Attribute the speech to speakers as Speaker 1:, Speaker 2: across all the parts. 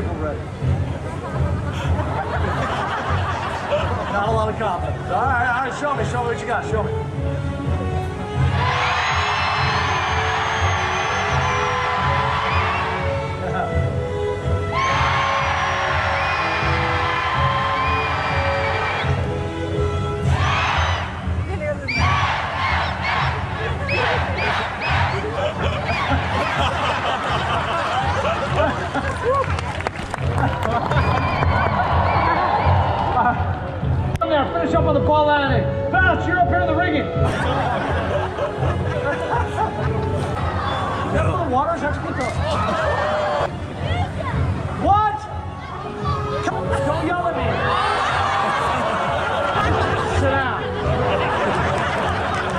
Speaker 1: vehicle ready. Not a lot of confidence. All right, show me what you got, show me. Finish up on the ball landing. Fast, you're up here in the rigging. That little water's actually good. What? Don't yell at me. Sit down.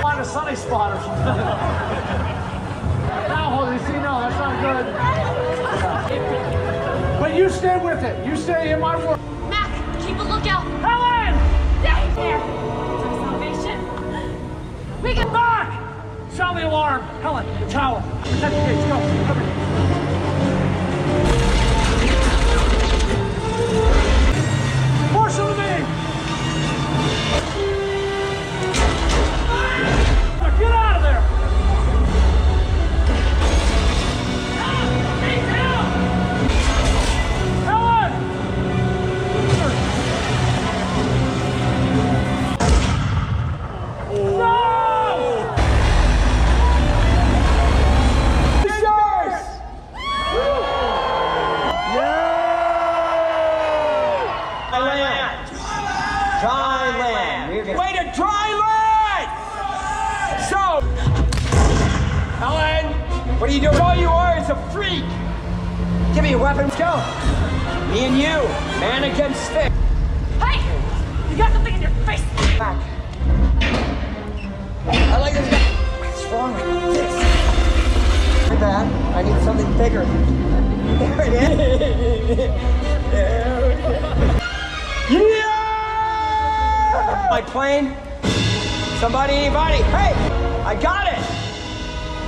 Speaker 1: Find a sunny spot or something. Now, hold it. See, no, that's not good. But you stay with it. You stay in my world.
Speaker 2: Mac, keep a lookout.
Speaker 1: Helen!
Speaker 2: There! Salvation. We get
Speaker 1: Back! Sound the alarm. Helen, the tower. Protect the gates. Go. Come here. Force him to me! Get out of there! Helen!
Speaker 3: Way to dry land! So, Helen, what are you doing? All you are is a freak. Give me a weapon. Let's go. Me and you, man against stick.
Speaker 2: Hey! You got something in your face!
Speaker 3: Back. I like this guy. What's wrong with this? Look at that. I need something bigger. There it is. Yeah! My plane? Somebody, anybody? Hey! I got it!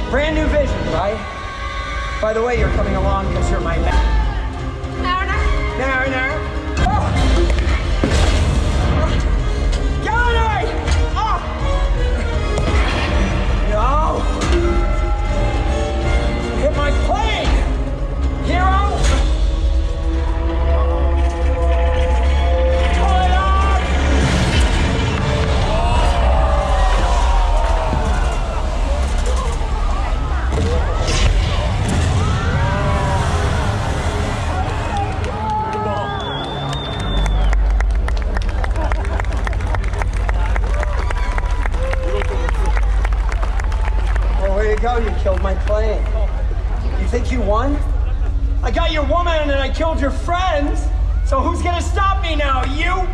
Speaker 3: Brand new vision, right? By the way, you're coming along because you're my man. No. Oh. Got it! Oh. No! Hit my plane! Hero! Go, you killed my plane. You think you won? I got your woman and I killed your friends. So who's gonna stop me now? You?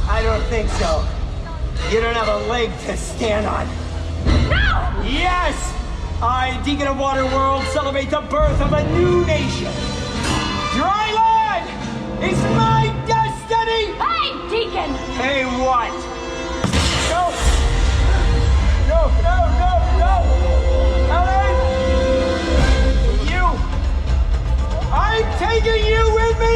Speaker 3: I don't think so. You don't have a leg to stand on.
Speaker 2: No!
Speaker 3: Yes! I, Deacon of Waterworld, celebrate the birth of a new nation. Dry land is my destiny!
Speaker 2: Hey, Deacon!
Speaker 3: Hey, what? No! Helen! You! I'm taking you with me!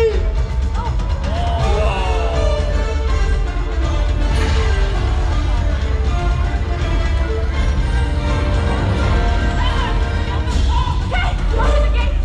Speaker 2: Okay, open the gate!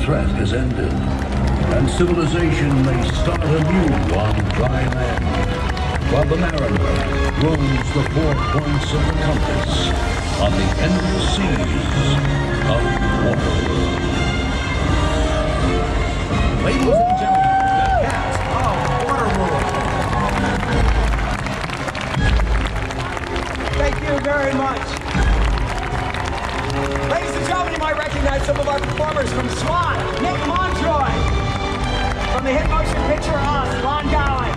Speaker 4: threat has ended, and civilization may start anew on dry land, while the mariner roams the 4 points of the compass. on the endless seas of Waterworld.
Speaker 5: Ladies and gentlemen, the cast of Waterworld.
Speaker 3: Thank you very much. Ladies and gentlemen, you might recognize some of our performers from SWAT, Nick Montroy. From the hit motion picture Us, Lon Gowan.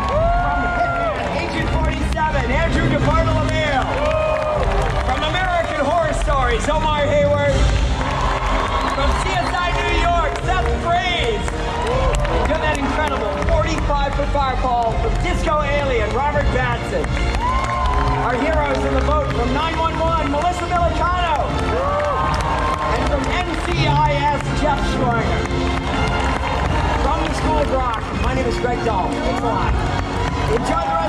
Speaker 3: From Hitman, Agent 47, Andrew DeBartolomeo. From American Horror Stories, Omar Hayward. From CSI New York, Seth Fraze. And to that incredible 45 for Fireball from Disco Alien, Robert Batson. Our heroes in the boat from 911, Melissa Milicano. And from NCIS, Jeff Schreiner. From the School of Rock, my name is Greg Dahl. Thanks a lot. Enjoy the rest